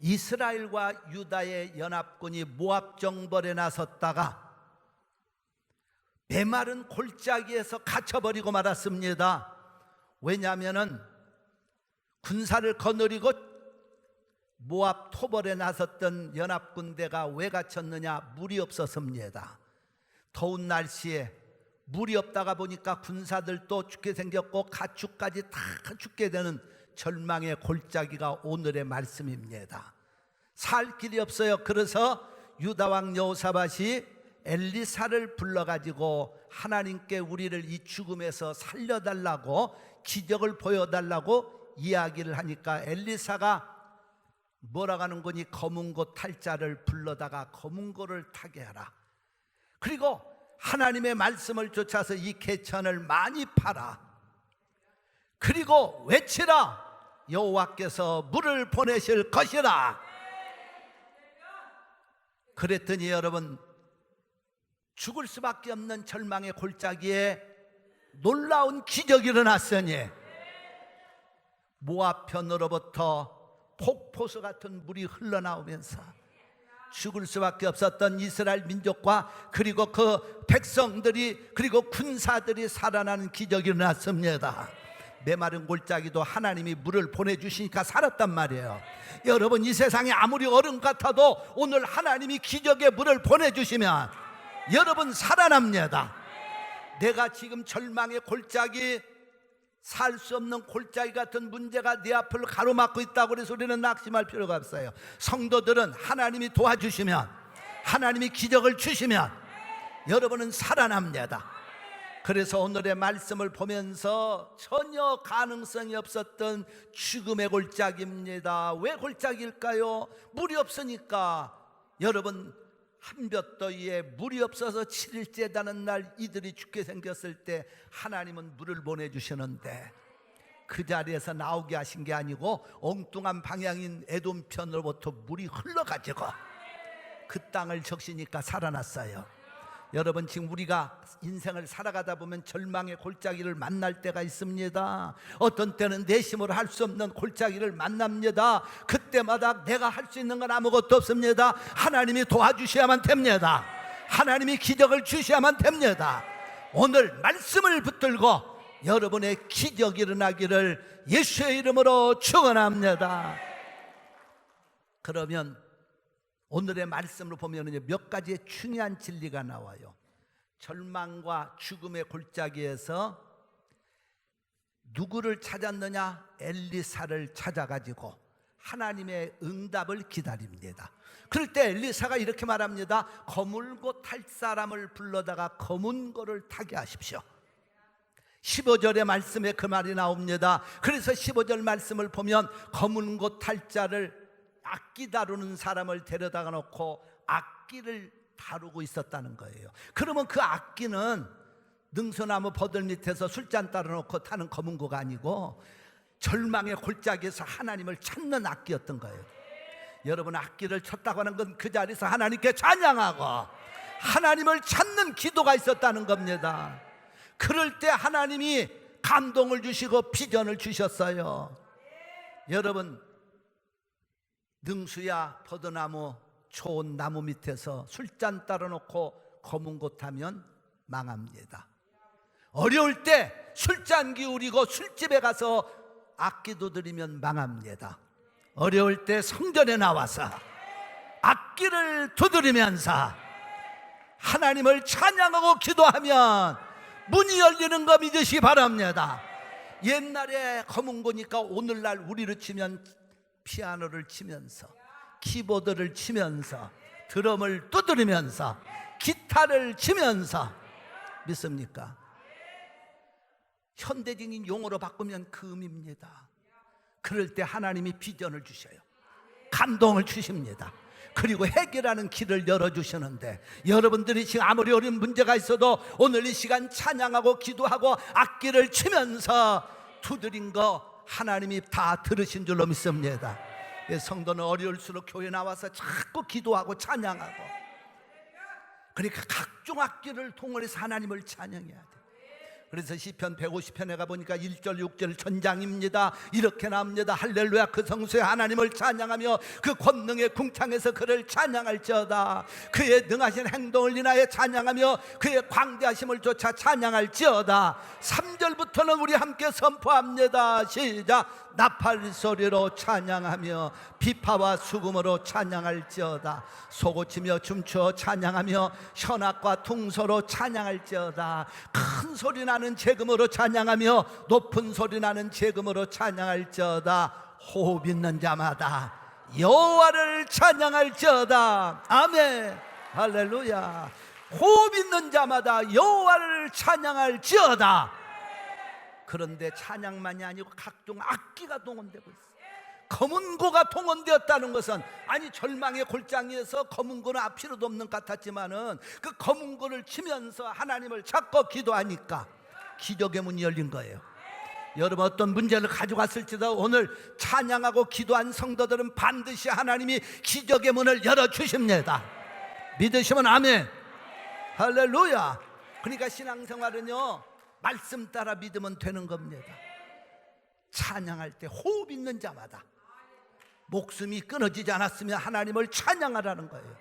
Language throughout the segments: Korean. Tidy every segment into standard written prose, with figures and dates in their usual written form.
이스라엘과 유다의 연합군이 모압 정벌에 나섰다가 메마른 골짜기에서 갇혀버리고 말았습니다. 왜냐하면 군사를 거느리고 모압 토벌에 나섰던 연합군대가 왜 갇혔느냐? 물이 없었습니다. 더운 날씨에 물이 없다가 보니까 군사들도 죽게 생겼고 가축까지 다 죽게 되는 절망의 골짜기가 오늘의 말씀입니다. 살 길이 없어요. 그래서 유다왕 여호사밧이 엘리사를 불러가지고 하나님께 우리를 이 죽음에서 살려달라고, 기적을 보여달라고 이야기를 하니까 엘리사가 뭐라고 하는 거니? 검은 고 탈 자를 불러다가 검은 고를 타게 하라. 그리고 하나님의 말씀을 쫓아서 이 개천을 많이 파라. 그리고 외치라. 여호와께서 물을 보내실 것이라. 그랬더니 여러분, 죽을 수밖에 없는 절망의 골짜기에 놀라운 기적이 일어났으니 모압 편으로부터 폭포수 같은 물이 흘러나오면서 죽을 수밖에 없었던 이스라엘 민족과 그리고 그 백성들이 그리고 군사들이 살아나는 기적이 일어났습니다. 메마른 골짜기도 하나님이 물을 보내주시니까 살았단 말이에요. 여러분, 이 세상에 아무리 얼음 같아도 오늘 하나님이 기적의 물을 보내주시면 여러분 살아납니다. 내가 지금 절망의 골짜기, 살 수 없는 골짜기 같은 문제가 내 앞을 가로막고 있다고 해서 우리는 낙심할 필요가 없어요. 성도들은 하나님이 도와주시면, 하나님이 기적을 주시면 여러분은 살아납니다. 그래서 오늘의 말씀을 보면서 전혀 가능성이 없었던 죽음의 골짜기입니다. 왜 골짜기일까요? 물이 없으니까. 여러분, 한볕더위에 물이 없어서 7일째 다는 날 이들이 죽게 생겼을 때 하나님은 물을 보내주시는데 그 자리에서 나오게 하신 게 아니고 엉뚱한 방향인 에돔 편으로부터 물이 흘러가지고 그 땅을 적시니까 살아났어요. 여러분, 지금 우리가 인생을 살아가다 보면 절망의 골짜기를 만날 때가 있습니다. 어떤 때는 내 힘으로 할 수 없는 골짜기를 만납니다. 그때마다 내가 할 수 있는 건 아무것도 없습니다. 하나님이 도와주셔야만 됩니다. 하나님이 기적을 주셔야만 됩니다. 오늘 말씀을 붙들고 여러분의 기적이 일어나기를 예수의 이름으로 축원합니다. 그러면 오늘의 말씀을 보면 몇 가지의 중요한 진리가 나와요. 절망과 죽음의 골짜기에서 누구를 찾았느냐? 엘리사를 찾아가지고 하나님의 응답을 기다립니다. 그럴 때 엘리사가 이렇게 말합니다. 검은 고 탈 사람을 불러다가 검은 고를 타게 하십시오. 15절의 말씀에 그 말이 나옵니다. 그래서 15절 말씀을 보면 검은 고 탈 자를, 악기 다루는 사람을 데려다가 놓고 악기를 다루고 있었다는 거예요. 그러면 그 악기는 능소나무 버들 밑에서 술잔 따라 놓고 타는 검은 고가 아니고 절망의 골짜기에서 하나님을 찾는 악기였던 거예요. 여러분, 악기를 쳤다고 하는 건 그 자리에서 하나님께 찬양하고 하나님을 찾는 기도가 있었다는 겁니다. 그럴 때 하나님이 감동을 주시고 비전을 주셨어요. 여러분, 능수야 버드나무 좋은 나무 밑에서 술잔 따라 놓고 검은 고 타면 망합니다. 어려울 때 술잔 기울이고 술집에 가서 악기도 들이면 망합니다. 어려울 때 성전에 나와서 악기를 두드리면서 하나님을 찬양하고 기도하면 문이 열리는 거 믿으시기 바랍니다. 옛날에 검은 고니까 오늘날 우리로 치면 피아노를 치면서, 키보드를 치면서, 드럼을 두드리면서, 기타를 치면서, 믿습니까? 현대적인 용어로 바꾸면 금입니다. 그럴 때 하나님이 비전을 주셔요. 감동을 주십니다. 그리고 해결하는 길을 열어주시는데, 여러분들이 지금 아무리 어려운 문제가 있어도 오늘 이 시간 찬양하고 기도하고 악기를 치면서 두드린 거 하나님이 다 들으신 줄로 믿습니다. 성도는 어려울수록 교회 나와서 자꾸 기도하고 찬양하고, 그러니까 각종 악기를 통해서 하나님을 찬양해야 돼. 그래서 시편 150편에 가보니까 1절 6절 전장입니다. 이렇게 나옵니다. 할렐루야. 그 성소에 하나님을 찬양하며 그 권능의 궁창에서 그를 찬양할지어다. 그의 능하신 행동을 인하여 찬양하며 그의 광대하심을 조차 찬양할지어다. 3절부터는 우리 함께 선포합니다. 시작. 나팔 소리로 찬양하며 비파와 수금으로 찬양할지어다. 소고치며 춤추어 찬양하며 현악과 퉁소로 찬양할지어다. 큰 소리 나는 재금으로 찬양하며 높은 소리 나는 재금으로 찬양할지어다. 호흡 있는 자마다 여호와를 찬양할지어다. 아멘. 할렐루야. 호흡 있는 자마다 여호와를 찬양할지어다. 그런데 찬양만이 아니고 각종 악기가 동원되고 있어요. 검은고가 동원되었다는 것은, 아니 절망의 골짜기에서 검은고는 앞필요도 없는 것 같았지만은 그 검은고를 치면서 하나님을 찾고 기도하니까 기적의 문이 열린 거예요. 여러분 어떤 문제를 가져갔을지도 오늘 찬양하고 기도한 성도들은 반드시 하나님이 기적의 문을 열어주십니다. 믿으시면 아멘. 할렐루야. 그러니까 신앙생활은요, 말씀 따라 믿으면 되는 겁니다. 찬양할 때 호흡 있는 자마다 목숨이 끊어지지 않았으면 하나님을 찬양하라는 거예요.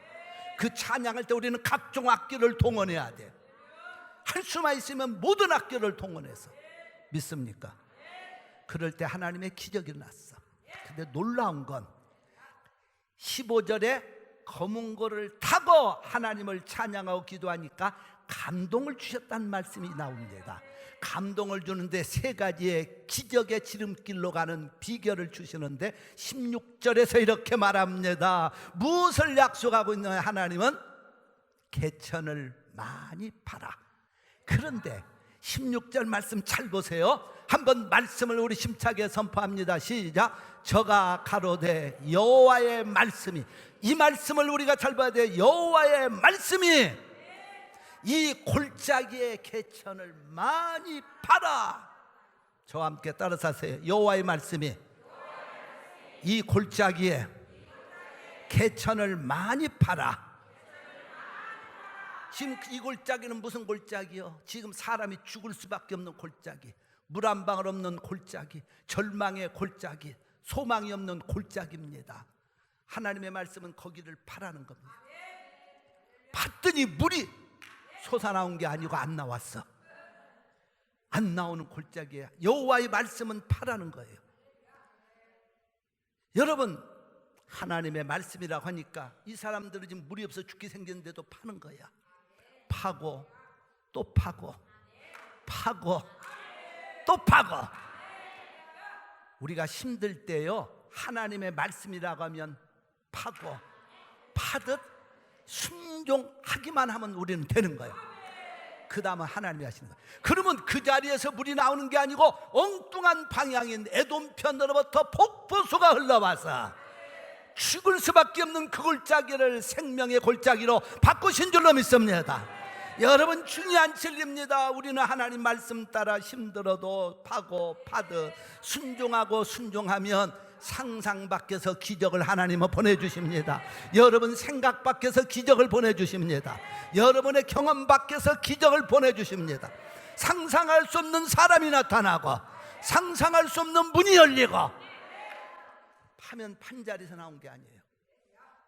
그 찬양할 때 우리는 각종 악기를 동원해야 돼. 할 수만 있으면 모든 악기를 동원해서. 믿습니까? 그럴 때 하나님의 기적이 일어났어. 근데 놀라운 건 15절에 검은고를 타고 하나님을 찬양하고 기도하니까 감동을 주셨다는 말씀이 나옵니다. 감동을 주는데 세 가지의 기적의 지름길로 가는 비결을 주시는데 16절에서 이렇게 말합니다. 무엇을 약속하고 있느냐? 하나님은 개천을 많이 팔아. 그런데 16절 말씀 잘 보세요. 한번 말씀을 우리 심차게 선포합니다. 시작. 저가 가로되 여호와의 말씀이, 이 말씀을 우리가 잘 봐야 돼요. 여호와의 말씀이 이 골짜기의 개천을 많이 팔아. 저와 함께 따라서 하세요. 여호와의 말씀이 이 골짜기에 개천을 많이 팔아. 지금 이 골짜기는 무슨 골짜기요? 지금 사람이 죽을 수밖에 없는 골짜기, 물 한 방울 없는 골짜기, 절망의 골짜기, 소망이 없는 골짜기입니다. 하나님의 말씀은 거기를 파라는 겁니다. 봤더니 물이 솟아나온 게 아니고 안 나왔어. 안 나오는 골짜기야. 여호와의 말씀은 파라는 거예요. 여러분, 하나님의 말씀이라고 하니까 이 사람들은 지금 물이 없어 죽게 생겼는데도 파는 거야. 파고 또 파고 파고 또 파고. 우리가 힘들 때요, 하나님의 말씀이라고 하면 파고 파듯 순종하기만 하면 우리는 되는 거예요. 그 다음은 하나님이 하시는 거예요. 그러면 그 자리에서 물이 나오는 게 아니고 엉뚱한 방향인 에돔 편으로부터 폭포수가 흘러와서 죽을 수밖에 없는 그 골짜기를 생명의 골짜기로 바꾸신 줄로 믿습니다. 여러분, 중요한 진리입니다. 우리는 하나님 말씀 따라 힘들어도 파고 파듯 순종하고 순종하면 상상 밖에서 기적을 하나님은 보내주십니다. 여러분 생각 밖에서 기적을 보내주십니다. 여러분의 경험 밖에서 기적을 보내주십니다. 상상할 수 없는 사람이 나타나고 상상할 수 없는 문이 열리고. 파면 판자리에서 나온 게 아니에요.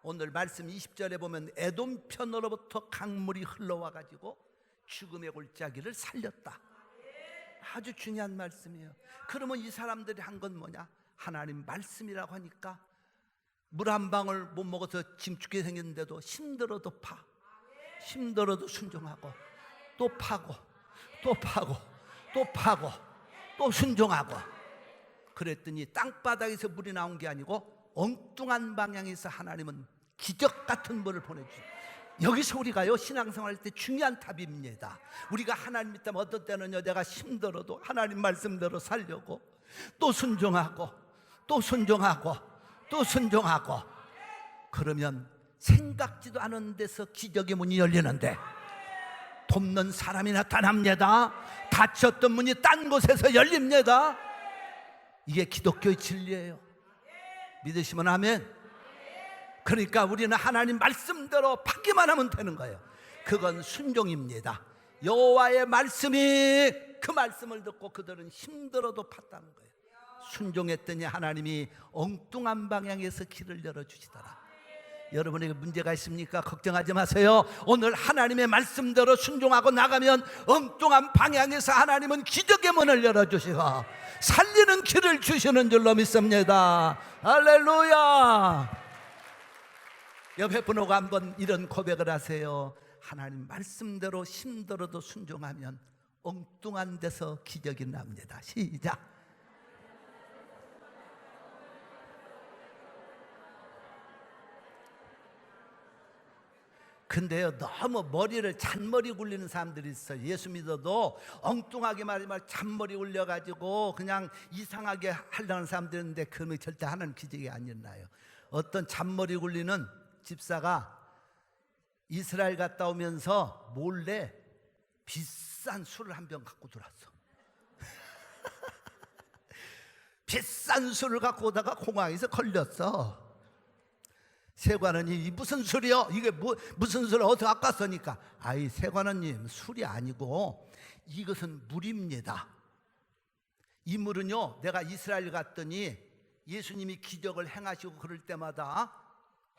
오늘 말씀 20절에 보면 에돔 편으로부터 강물이 흘러와 가지고 죽음의 골짜기를 살렸다. 아주 중요한 말씀이에요. 그러면 이 사람들이 한 건 뭐냐? 하나님 말씀이라고 하니까 물 한 방울 못 먹어서 지금 죽게 생겼는데도 힘들어도 파, 힘들어도 순종하고 또 파고 또 파고 또 파고 또 순종하고. 그랬더니 땅바닥에서 물이 나온 게 아니고 엉뚱한 방향에서 하나님은 기적 같은 물을 보내주세요. 여기서 우리가요, 신앙생활 할 때 중요한 답입니다. 우리가 하나님 믿다면 어떤 때는요, 내가 힘들어도 하나님 말씀대로 살려고 또 순종하고 또 순종하고 또 순종하고, 그러면 생각지도 않은 데서 기적의 문이 열리는데 돕는 사람이 나타납니다. 닫혔던 문이 딴 곳에서 열립니다. 이게 기독교의 진리예요. 믿으시면 아멘. 그러니까 우리는 하나님 말씀대로 받기만 하면 되는 거예요. 그건 순종입니다. 여호와의 말씀이 그 말씀을 듣고 그들은 힘들어도 팠다는 거예요. 순종했더니 하나님이 엉뚱한 방향에서 길을 열어주시더라. 여러분에게 문제가 있습니까? 걱정하지 마세요. 오늘 하나님의 말씀대로 순종하고 나가면 엉뚱한 방향에서 하나님은 기적의 문을 열어주시고 살리는 길을 주시는 줄로 믿습니다. 할렐루야. 옆에 분하고 한번 이런 고백을 하세요. 하나님 말씀대로 힘들어도 순종하면 엉뚱한 데서 기적이 납니다. 시작. 근데요, 너무 머리를 잔머리 굴리는 사람들이 있어요. 예수 믿어도 엉뚱하게 말하면 잔머리 굴려가지고 그냥 이상하게 하려는 사람들이 있는데 그놈이 절대 하나님 기적이 안 일어나요. 어떤 잔머리 굴리는 집사가 이스라엘 갔다 오면서 몰래 비싼 술을 한 병 갖고 들어왔어. 비싼 술을 갖고 오다가 공항에서 걸렸어. 세관원이 무슨 술이요? 이게 무슨 술을 어디서 갖고 왔으니까, 아이 세관원님, 술이 아니고 이것은 물입니다. 이 물은요, 내가 이스라엘 갔더니 예수님이 기적을 행하시고 그럴 때마다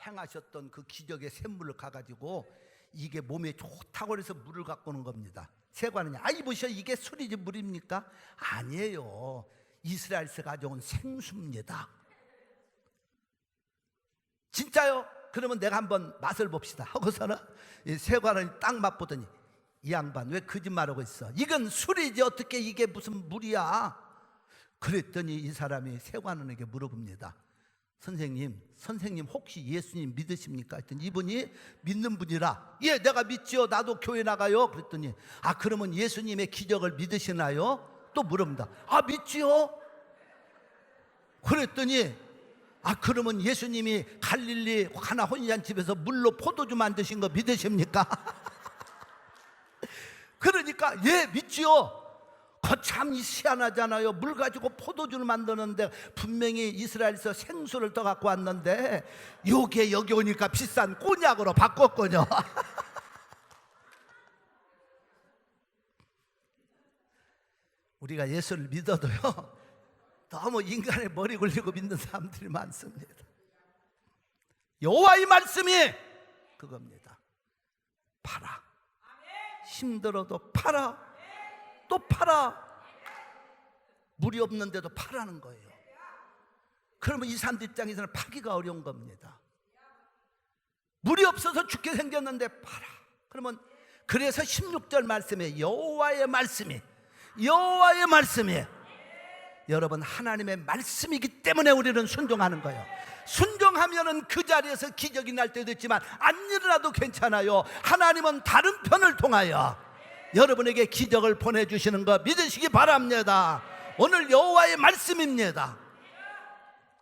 행하셨던 그 기적의 샘물을 가가지고 이게 몸에 좋다고 해서 물을 갖고 오는 겁니다. 세관원이, 아이 보셔, 이게 술이지 물입니까? 아니에요, 이스라엘에서 가져온 생수입니다. 진짜요? 그러면 내가 한번 맛을 봅시다 하고서는 세관원이 딱 맛보더니, 이 양반 왜 거짓말하고 있어? 이건 술이지 어떻게 이게 무슨 물이야? 그랬더니 이 사람이 세관원에게 물어봅니다. 선생님 혹시 예수님 믿으십니까? 했더니 이분이 믿는 분이라, 예 내가 믿지요, 나도 교회 나가요. 그랬더니, 아 그러면 예수님의 기적을 믿으시나요? 또 물어봅니다. 아 믿지요. 그랬더니, 아 그러면 예수님이 갈릴리 가나 혼인잔치에서 물로 포도주 만드신 거 믿으십니까? 그러니까 예 믿지요. 거참 희한하잖아요. 물 가지고 포도주를 만드는데 분명히 이스라엘에서 생수를 더 갖고 왔는데 요게 여기 오니까 비싼 꼬냑으로 바꿨군요. 우리가 예수를 믿어도요, 너무 인간의 머리 굴리고 믿는 사람들이 많습니다. 여호와의 말씀이 그겁니다. 팔아. 힘들어도 팔아. 또 팔아. 물이 없는데도 팔라는 거예요. 그러면 이 사람들 입장에서는 파기가 어려운 겁니다. 물이 없어서 죽게 생겼는데 팔아. 그러면 그래서 16절 말씀에 여호와의 말씀이, 여호와의 말씀이, 여러분 하나님의 말씀이기 때문에 우리는 순종하는 거예요. 순종하면은 그 자리에서 기적이 날 때도 있지만 안 일어나도 괜찮아요. 하나님은 다른 편을 통하여 여러분에게 기적을 보내주시는 거 믿으시기 바랍니다. 오늘 여호와의 말씀입니다.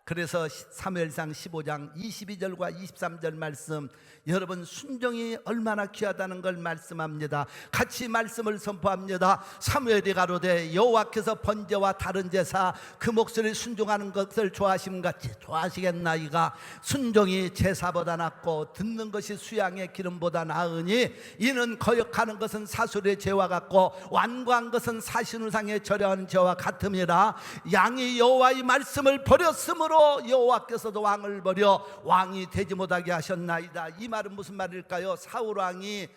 그래서 사무엘상 15장 22절과 23절 말씀, 여러분 순종이 얼마나 귀하다는 걸 말씀합니다. 같이 말씀을 선포합니다. 사무엘이 가로되 여호와께서 번제와 다른 제사 그 목소리를 순종하는 것을 좋아하심 같이 좋아하시겠나이가 순종이 제사보다 낫고 듣는 것이 수양의 기름보다 나으니 이는 거역하는 것은 사술의 죄와 같고 완고한 것은 사신우상의 절여한 죄와 같음이라. 양이 여호와의 말씀을 버렸으므로 여호와께서도 왕을 버려 왕이 되지 못하게 하셨나이다. 이 말은 무슨 말일까요? 사울 왕이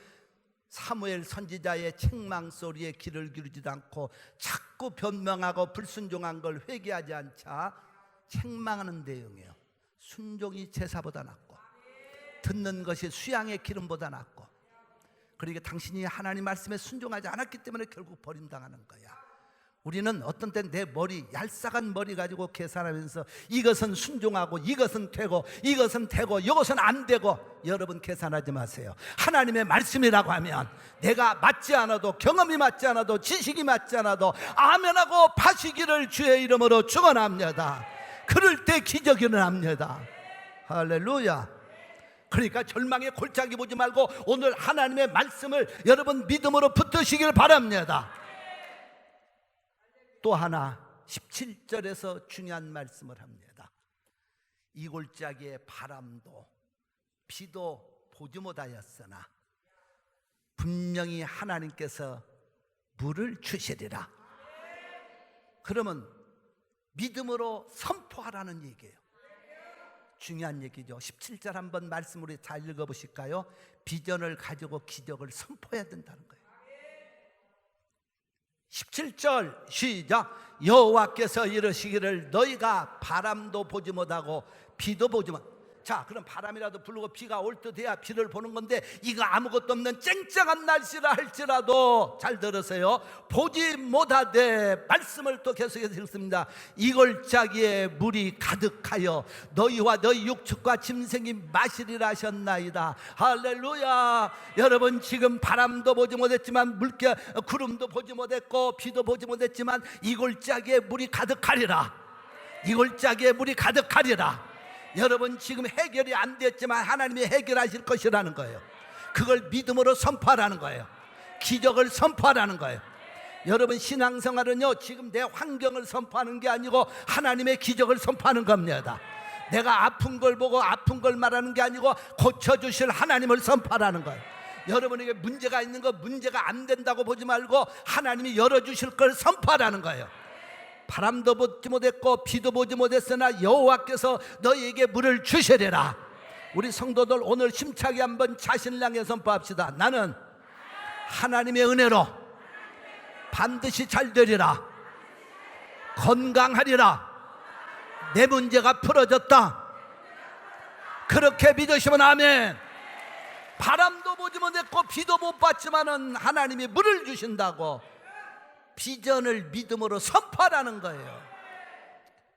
사무엘 선지자의 책망 소리에 귀를 기울이지도 않고 자꾸 변명하고 불순종한 걸 회개하지 않자 책망하는 내용이에요. 순종이 제사보다 낫고 듣는 것이 수양의 기름보다 낫고, 그러니까 당신이 하나님 말씀에 순종하지 않았기 때문에 결국 버림당하는 거야. 우리는 어떤 땐 내 머리, 얄쌍한 머리 가지고 계산하면서 이것은 순종하고 이것은 되고 이것은 되고 이것은 안 되고, 여러분 계산하지 마세요. 하나님의 말씀이라고 하면 내가 맞지 않아도, 경험이 맞지 않아도, 지식이 맞지 않아도 아멘하고 파시기를 주의 이름으로 축원합니다. 그럴 때 기적이 일어납니다. 할렐루야. 그러니까 절망에 골짜기 보지 말고 오늘 하나님의 말씀을 여러분 믿음으로 붙드시길 바랍니다. 또 하나 17절에서 중요한 말씀을 합니다. 이 골짜기에 바람도 비도 보지 못하였으나 분명히 하나님께서 물을 주시리라. 그러면 믿음으로 선포하라는 얘기예요. 중요한 얘기죠. 17절 한번 말씀으로 잘 읽어보실까요? 비전을 가지고 기적을 선포해야 된다는 거예요. 17절 시작. 여호와께서 이르시기를 너희가 바람도 보지 못하고 비도 보지 못. 자, 그럼 바람이라도 불고 비가 올 듯 해야 비를 보는 건데, 이거 아무것도 없는 쨍쨍한 날씨라 할지라도 잘 들으세요. 보지 못하되 말씀을 또 계속해서 읽습니다. 이골짜기에 물이 가득하여 너희와 너희 육축과 짐승이 마시리라 하셨나이다. 할렐루야. 여러분, 지금 바람도 보지 못했지만 물결 구름도 보지 못했고 비도 보지 못했지만 이골짜기에 물이 가득하리라. 이골짜기에 물이 가득하리라. 여러분, 지금 해결이 안 됐지만 하나님이 해결하실 것이라는 거예요. 그걸 믿음으로 선포하라는 거예요. 기적을 선포하라는 거예요. 여러분, 신앙생활은요, 지금 내 환경을 선포하는 게 아니고 하나님의 기적을 선포하는 겁니다. 내가 아픈 걸 보고 아픈 걸 말하는 게 아니고 고쳐주실 하나님을 선포하라는 거예요. 여러분에게 문제가 있는 거, 문제가 안 된다고 보지 말고 하나님이 열어주실 걸 선포하라는 거예요. 바람도 보지 못했고 비도 보지 못했으나 여호와께서 너희에게 물을 주시리라. 우리 성도들 오늘 힘차게 한번 자신을 향해 선포합시다. 나는 하나님의 은혜로 반드시 잘 되리라. 건강하리라. 내 문제가 풀어졌다. 그렇게 믿으시면 아멘. 바람도 보지 못했고 비도 못 봤지만은 하나님이 물을 주신다고 비전을 믿음으로 선포하라는 거예요.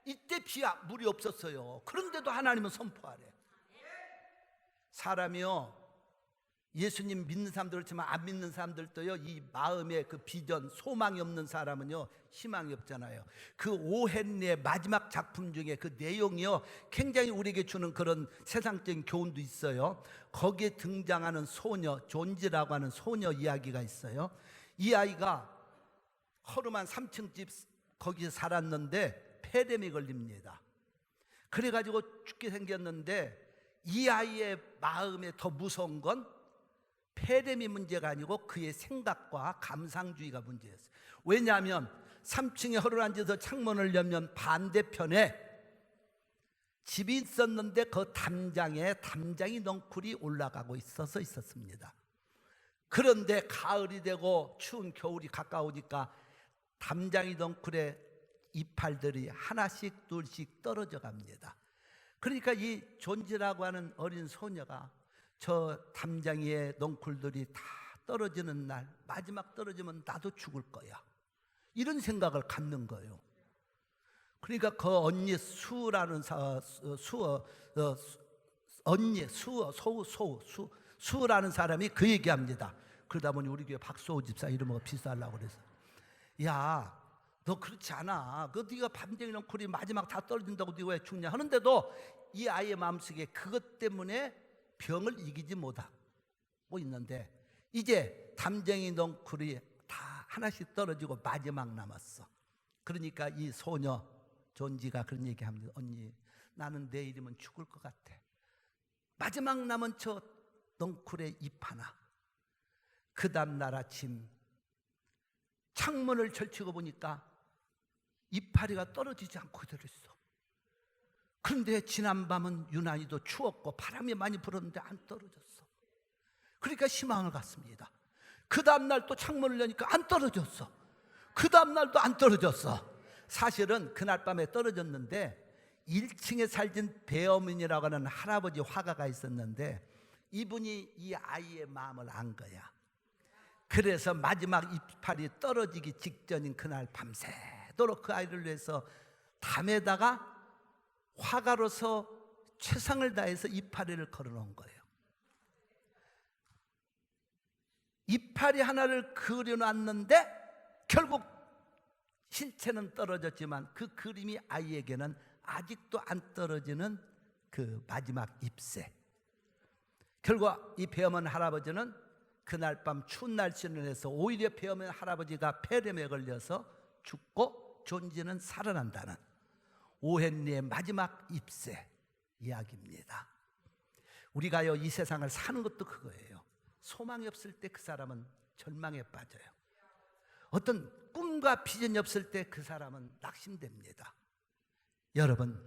이때 물이 없었어요. 그런데도 하나님은 선포하래. 사람이요, 예수님 믿는 사람도 그렇지만 안 믿는 사람들도요, 이 마음에 그 비전, 소망이 없는 사람은요 희망이 없잖아요. 그 오헨리의 마지막 작품 중에 그 내용이요 굉장히 우리에게 주는 그런 세상적인 교훈도 있어요. 거기에 등장하는 소녀, 존지라고 하는 소녀 이야기가 있어요. 이 아이가 허름한 3층 집 거기에 살았는데 폐렴이 걸립니다. 그래가지고 죽게 생겼는데, 이 아이의 마음에 더 무서운 건 폐렴이 문제가 아니고 그의 생각과 감상주의가 문제였어요. 왜냐하면 3층에 허름한 집에서 창문을 열면 반대편에 집이 있었는데 그 담장에 담장이 넝쿨이 올라가고 있었습니다. 그런데 가을이 되고 추운 겨울이 가까우니까 담장이 넝쿨에 이파리들이 하나씩 둘씩 떨어져 갑니다. 그러니까 이 존지라고 하는 어린 소녀가 저 담장이의 넝쿨들이 다 떨어지는 날, 마지막 떨어지면 나도 죽을 거야, 이런 생각을 갖는 거예요. 그러니까 그 언니 수라는 수라는 사람이 그 얘기합니다. 그러다 보니 우리 교회 박소호 집사 이름을 비싸려고 그래서, 야, 너 그렇지 않아. 그 네가 밤쟁이 넝쿨이 마지막 다 떨어진다고 네가 왜 죽냐 하는데도 이 아이의 마음속에 그것 때문에 병을 이기지 못하고 있는데, 이제 담쟁이 넝쿨이 다 하나씩 떨어지고 마지막 남았어. 그러니까 이 소녀 존지가 그런 얘기합니다. 언니, 나는 내일이면 죽을 것 같아. 마지막 남은 저 넝쿨의 잎 하나. 그 다음날 아침 창문을 절치고 보니까 이파리가 떨어지지 않고 그대로 있어. 그런데 지난밤은 유난히도 추웠고 바람이 많이 불었는데 안 떨어졌어. 그러니까 희망을 갖습니다. 그 다음날 또 창문을 여니까 안 떨어졌어. 그 다음날도 안 떨어졌어. 사실은 그날 밤에 떨어졌는데 1층에 살던 배어민이라고 하는 할아버지 화가가 있었는데, 이분이 이 아이의 마음을 안 거야. 그래서 마지막 이파리 떨어지기 직전인 그날 밤새도록 그 아이를 위해서 담에다가 화가로서 최선을 다해서 이파리를 걸어놓은 거예요. 이파리 하나를 그려놨는데 결국 실체는 떨어졌지만 그 그림이 아이에게는 아직도 안 떨어지는 그 마지막 잎새. 결국 이 배어머니 할아버지는 그날 밤 추운 날씨를 해서 오히려 배어머니 할아버지가 폐렴에 걸려서 죽고 존지는 살아난다는 오헨리의 마지막 잎새 이야기입니다. 우리가요, 이 세상을 사는 것도 그거예요. 소망이 없을 때 그 사람은 절망에 빠져요. 어떤 꿈과 비전이 없을 때 그 사람은 낙심됩니다. 여러분,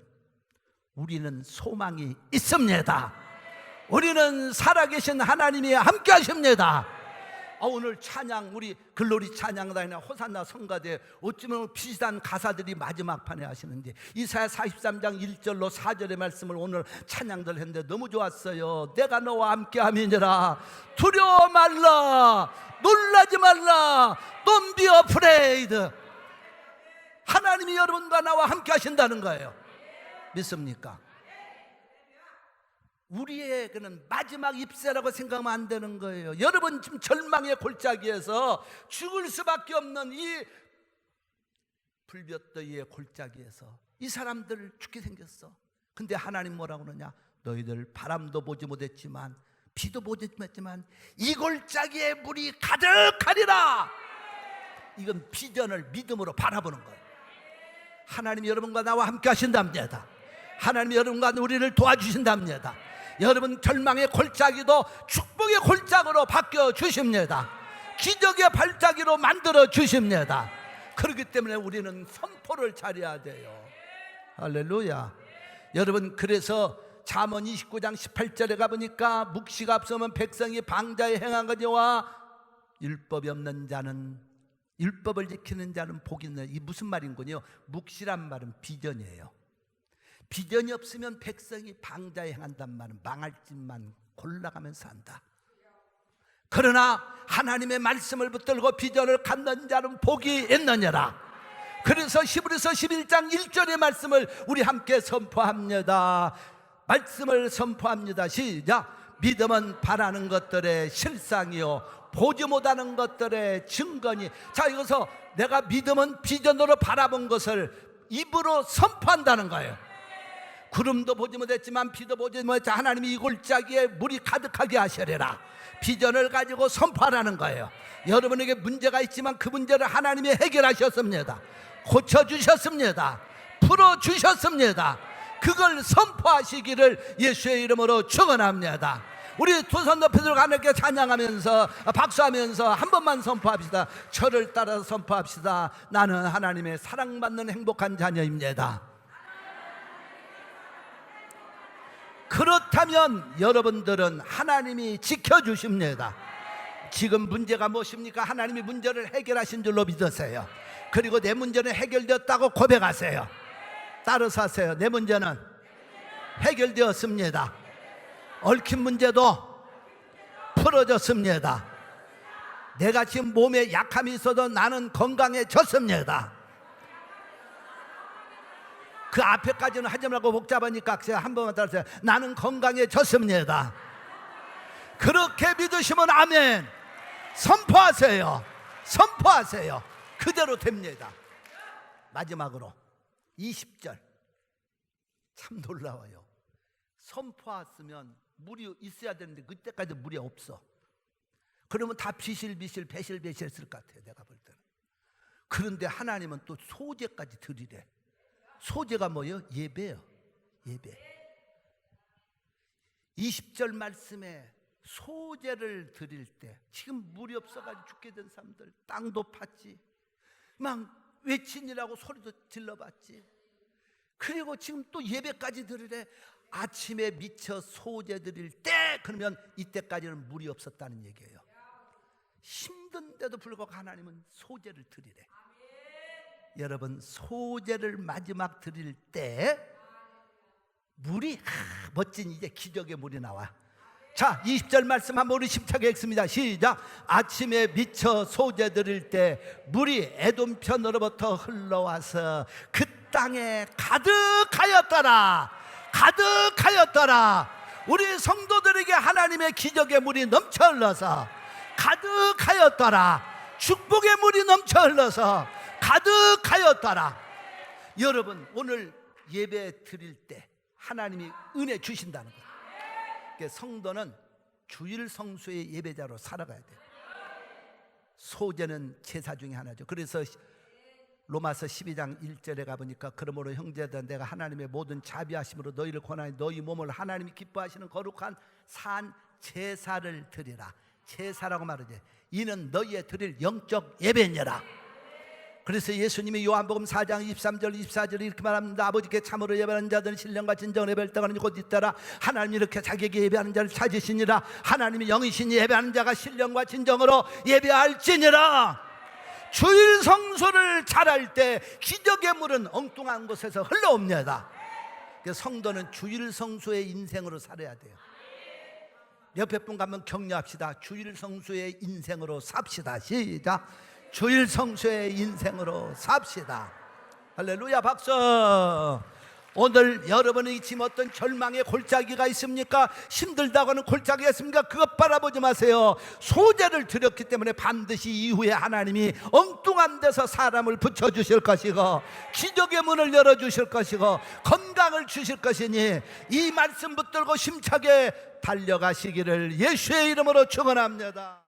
우리는 소망이 있습니다. 우리는 살아계신 하나님이 함께 하십니다. 오늘 찬양, 우리 글로리 찬양단이나 호산나 성가대 어쩌면 비슷한 가사들이 마지막 판에 하시는데, 이사야 43장 1절로 4절의 말씀을 오늘 찬양들 했는데 너무 좋았어요. 내가 너와 함께 함이니라. 두려워 말라. 놀라지 말라. Don't be afraid. 하나님이 여러분과 나와 함께 하신다는 거예요. 믿습니까? 우리의 그는 마지막 입세라고 생각하면 안 되는 거예요. 여러분 지금 절망의 골짜기에서 죽을 수밖에 없는 이 불볕더위의 골짜기에서 이 사람들 죽게 생겼어. 근데 하나님 뭐라고 그러냐? 너희들 바람도 보지 못했지만 비도 보지 못했지만 이 골짜기에 물이 가득하리라. 이건 비전을 믿음으로 바라보는 거예요. 하나님이 여러분과 나와 함께 하신답니다. 하나님이 여러분과 우리를 도와주신답니다. 여러분 절망의 골짜기도 축복의 골짜기로 바뀌어 주십니다. 기적의 발짜기로 만들어 주십니다. 그렇기 때문에 우리는 선포를 잘해야 돼요. 할렐루야. 여러분, 그래서 잠언 29장 18절에 가보니까 묵시가 앞서면 백성이 방자에 행한 거지와 율법이 없는 자는, 율법을 지키는 자는 복이 있는. 이 무슨 말인군요? 묵시란 말은 비전이에요. 비전이 없으면 백성이 방자에 행한단 말은 망할 짓만 골라가면서 한다. 그러나 하나님의 말씀을 붙들고 비전을 갖는 자는 복이 있느니라. 그래서 히브리서 11장 1절의 말씀을 우리 함께 선포합니다. 말씀을 선포합니다. 시작. 믿음은 바라는 것들의 실상이요 보지 못하는 것들의 증거니. 자, 여기서 내가 믿음은 비전으로 바라본 것을 입으로 선포한다는 거예요. 구름도 보지 못했지만 비도 보지 못했지만 하나님이 이 골짜기에 물이 가득하게 하시리라. 비전을 가지고 선포하라는 거예요. 여러분에게 문제가 있지만 그 문제를 하나님이 해결하셨습니다. 고쳐주셨습니다. 풀어주셨습니다. 그걸 선포하시기를 예수의 이름으로 축원합니다. 우리 두 손 높이 들고 하나님께 찬양하면서 박수하면서 한 번만 선포합시다. 저를 따라서 선포합시다. 나는 하나님의 사랑받는 행복한 자녀입니다. 그렇다면 여러분들은 하나님이 지켜주십니다. 지금 문제가 무엇입니까? 하나님이 문제를 해결하신 줄로 믿으세요. 그리고 내 문제는 해결되었다고 고백하세요. 따라서 하세요. 내 문제는 해결되었습니다. 얽힌 문제도 풀어졌습니다. 내가 지금 몸에 약함이 있어도 나는 건강해졌습니다. 그 앞에까지는 하지 말고 복잡하니까 한 번만 따라하세요. 나는 건강해졌습니다. 그렇게 믿으시면 아멘. 선포하세요. 선포하세요. 그대로 됩니다. 마지막으로 20절 참 놀라워요. 선포했으면 물이 있어야 되는데 그때까지 물이 없어. 그러면 다 비실비실 배실배실 했을 것 같아요, 내가 볼 때는. 그런데 하나님은 또 소제까지 드리래. 소제가 뭐예요? 예배예요. 예배. 20절 말씀에 소제를 드릴 때, 지금 물이 없어가지고 죽게 된 사람들 땅도 팠지, 막 외치니라고 소리도 질러봤지. 그리고 지금 또 예배까지 드리래. 아침에 미쳐 소제 드릴 때, 그러면 이때까지는 물이 없었다는 얘기예요. 힘든데도 불구하고 하나님은 소제를 드리래. 여러분, 소제를 마지막 드릴 때 물이 멋진 이제 기적의 물이 나와. 자, 20절 말씀 한번 우리 힘차게 읽습니다. 시작. 아침에 미쳐 소제 드릴 때 물이 에돔 편으로부터 흘러와서 그 땅에 가득하였더라. 가득하였더라. 우리 성도들에게 하나님의 기적의 물이 넘쳐 흘러서 가득하였더라. 축복의 물이 넘쳐 흘러서 가득하였더라. 여러분, 오늘 예배 드릴 때 하나님이 은혜 주신다는 거예요. 그러니까 성도는 주일 성수의 예배자로 살아가야 돼요. 소제는 제사 중에 하나죠. 그래서 로마서 12장 1절에 가보니까 그러므로 형제들, 내가 하나님의 모든 자비하심으로 너희를 권하니 너희 몸을 하나님이 기뻐하시는 거룩한 산 제사를 드리라. 제사라고 말하지. 이는 너희의 드릴 영적 예배니라. 그래서 예수님이 요한복음 4장 23절 24절에 이렇게 말합니다. 아버지께 참으로 예배하는 자들은 신령과 진정으로 예배할 때가 곧 있더라. 하나님이 이렇게 자기에게 예배하는 자를 찾으시니라. 하나님이 영이시니 예배하는 자가 신령과 진정으로 예배할지니라. 주일 성소를 잘할 때 기적의 물은 엉뚱한 곳에서 흘러옵니다. 성도는 주일 성소의 인생으로 살아야 돼요. 옆에 분 가면 격려합시다. 주일 성소의 인생으로 삽시다. 시작. 주일 성소의 인생으로 삽시다. 할렐루야. 박수. 오늘 여러분이 지금 어떤 절망의 골짜기가 있습니까? 힘들다고 하는 골짜기가 있습니까? 그것 바라보지 마세요. 소재를 드렸기 때문에 반드시 이후에 하나님이 엉뚱한 데서 사람을 붙여주실 것이고, 기적의 문을 열어주실 것이고, 건강을 주실 것이니 이 말씀 붙들고 힘차게 달려가시기를 예수의 이름으로 축원합니다.